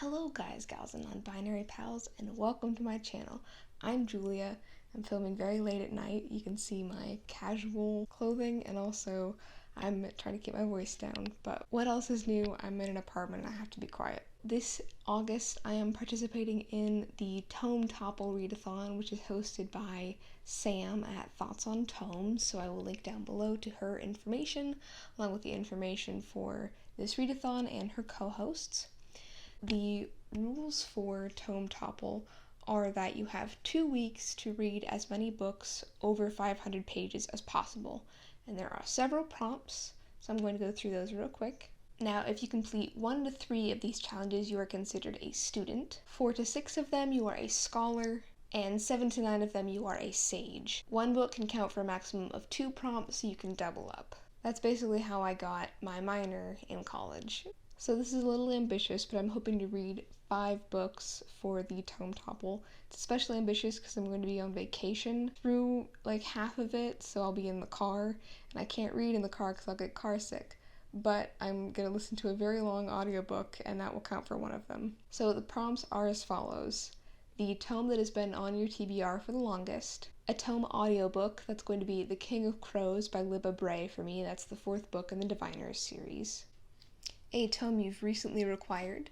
Hello guys, gals, and non-binary pals, and welcome to my channel. I'm Julia. I'm filming very late at night. You can see my casual clothing, and also I'm trying to keep my voice down. But what else is new? I'm in an apartment and I have to be quiet. This August, I am participating in the Tome Topple readathon, which is hosted by Sam at Thoughts on Tomes, so I will link down below to her information, along with the information for this readathon and her co-hosts. The rules for Tome Topple are that you have 2 weeks to read as many books over 500 pages as possible, and there are several prompts, so I'm going to go through those real quick. Now, if you complete 1 to 3 of these challenges, you are considered a student. 4 to 6 of them, you are a scholar, and 7 to 9 of them, you are a sage. One book can count for a maximum of 2 prompts, so you can double up. That's basically how I got my minor in college. So this is a little ambitious, but I'm hoping to read 5 books for the Tome Topple. It's especially ambitious because I'm going to be on vacation through like half of it, so I'll be in the car, and I can't read in the car because I'll get car sick. But I'm going to listen to a very long audiobook, and that will count for one of them. So the prompts are as follows. The tome that has been on your TBR for the longest. A tome audiobook, that's going to be The King of Crows by Libba Bray for me. That's the 4th book in the Diviners series. A tome you've recently required.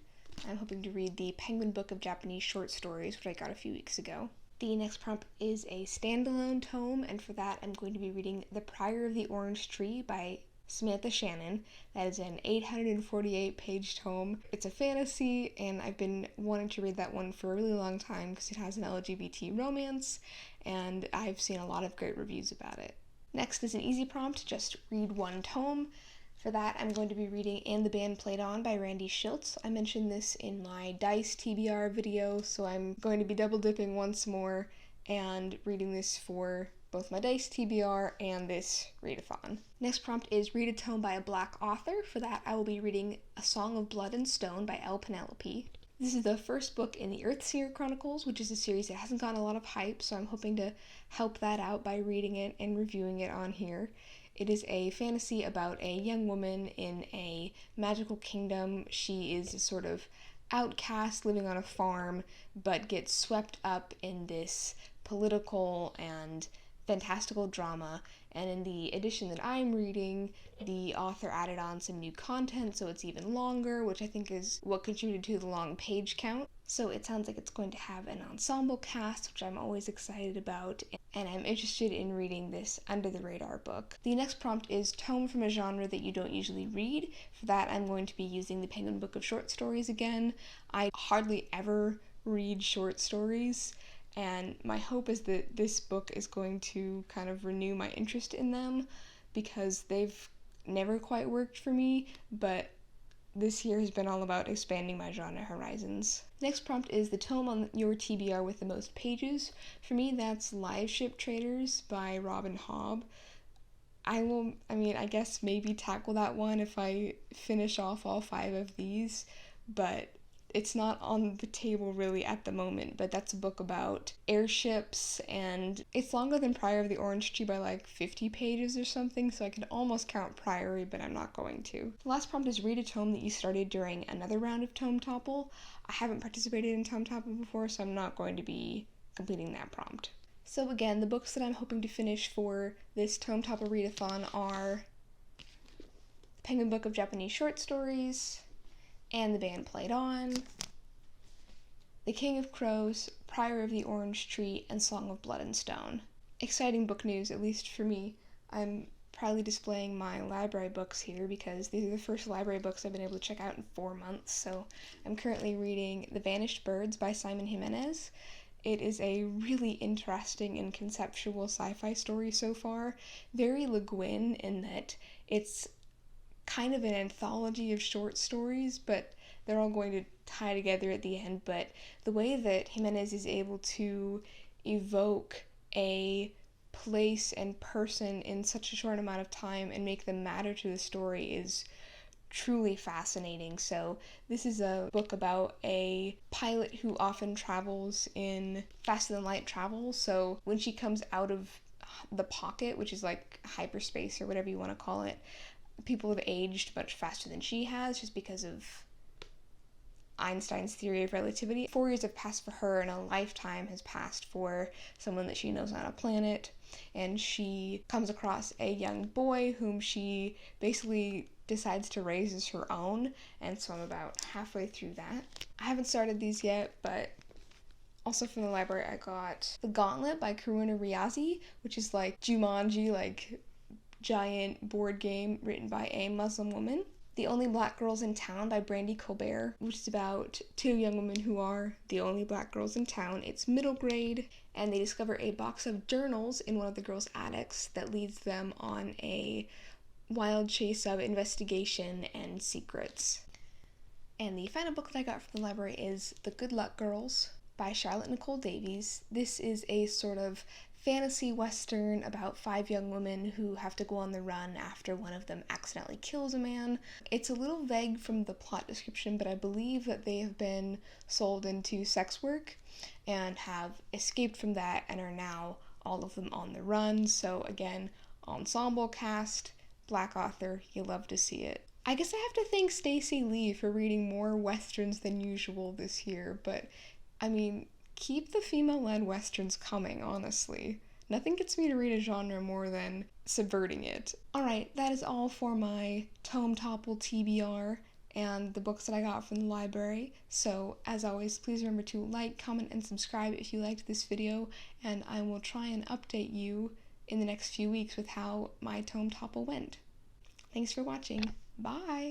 I'm hoping to read the Penguin Book of Japanese Short Stories, which I got a few weeks ago. The next prompt is a standalone tome, and for that I'm going to be reading The Prior of the Orange Tree by Samantha Shannon. That is an 848-page tome. It's a fantasy, and I've been wanting to read that one for a really long time because it has an LGBT romance, and I've seen a lot of great reviews about it. Next is an easy prompt, just read 1 tome. For that, I'm going to be reading And the Band Played On by Randy Shilts. I mentioned this in my Dice TBR video, so I'm going to be double dipping once more and reading this for both my Dice TBR and this readathon. Next prompt is read a tome by a Black author. For that, I will be reading A Song of Blood and Stone by L. Penelope. This is the first book in the Earthseer Chronicles, which is a series that hasn't gotten a lot of hype, so I'm hoping to help that out by reading it and reviewing it on here. It is a fantasy about a young woman in a magical kingdom. She is a sort of outcast living on a farm, but gets swept up in this political and fantastical drama. And in the edition that I'm reading, the author added on some new content, so it's even longer, which I think is what contributed to the long page count. So it sounds like it's going to have an ensemble cast, which I'm always excited about, and I'm interested in reading this under the radar book. The next prompt is tome from a genre that you don't usually read. For that, I'm going to be using the Penguin Book of Short Stories again. I hardly ever read short stories, and my hope is that this book is going to kind of renew my interest in them, because they've never quite worked for me, but this year has been all about expanding my genre horizons. Next prompt is the tome on your TBR with the most pages. For me, that's Live Ship Traders by Robin Hobb. I guess maybe tackle that one if I finish off all 5 of these, but it's not on the table really at the moment. But that's a book about airships, and it's longer than Prior of the Orange Tree by like 50 pages or something, so I could almost count Priory, but I'm not going to. The last prompt is read a tome that you started during another round of Tome Topple. I haven't participated in Tome Topple before, so I'm not going to be completing that prompt. So again, the books that I'm hoping to finish for this Tome Topple readathon are Penguin Book of Japanese Short Stories, And the Band Played On, The King of Crows, Prior of the Orange Tree, and Song of Blood and Stone. Exciting book news, at least for me. I'm proudly displaying my library books here because these are the first library books I've been able to check out in 4 months. So I'm currently reading The Vanished Birds by Simon Jimenez. It is a really interesting and conceptual sci-fi story so far. Very Le Guin in that it's kind of an anthology of short stories, but they're all going to tie together at the end. But the way that Jimenez is able to evoke a place and person in such a short amount of time and make them matter to the story is truly fascinating. So this is a book about a pilot who often travels in faster than light travel. So when she comes out of the pocket, which is like hyperspace or whatever you want to call it, people have aged much faster than she has, just because of Einstein's theory of relativity. 4 years have passed for her, and a lifetime has passed for someone that she knows on a planet. And she comes across a young boy whom she basically decides to raise as her own, and so I'm about halfway through that. I haven't started these yet, but also from the library I got The Gauntlet by Karuna Riazi, which is like Jumanji, like giant board game written by a Muslim woman. The Only Black Girls in Town by Brandy Colbert, which is about two young women who are the only black girls in town. It's middle grade, and they discover a box of journals in one of the girls' attics that leads them on a wild chase of investigation and secrets. And the final book that I got from the library is The Good Luck Girls by Charlotte Nicole Davies. This is a sort of fantasy western about 5 young women who have to go on the run after one of them accidentally kills a man. It's a little vague from the plot description, but I believe that they have been sold into sex work and have escaped from that and are now all of them on the run. So again, ensemble cast, black author, you love to see it. I guess I have to thank Stacey Lee for reading more westerns than usual this year, but I mean, keep the female-led westerns coming, honestly. Nothing gets me to read a genre more than subverting it. Alright, that is all for my Tome Topple TBR and the books that I got from the library. So, as always, please remember to like, comment, and subscribe if you liked this video, and I will try and update you in the next few weeks with how my Tome Topple went. Thanks for watching. Bye!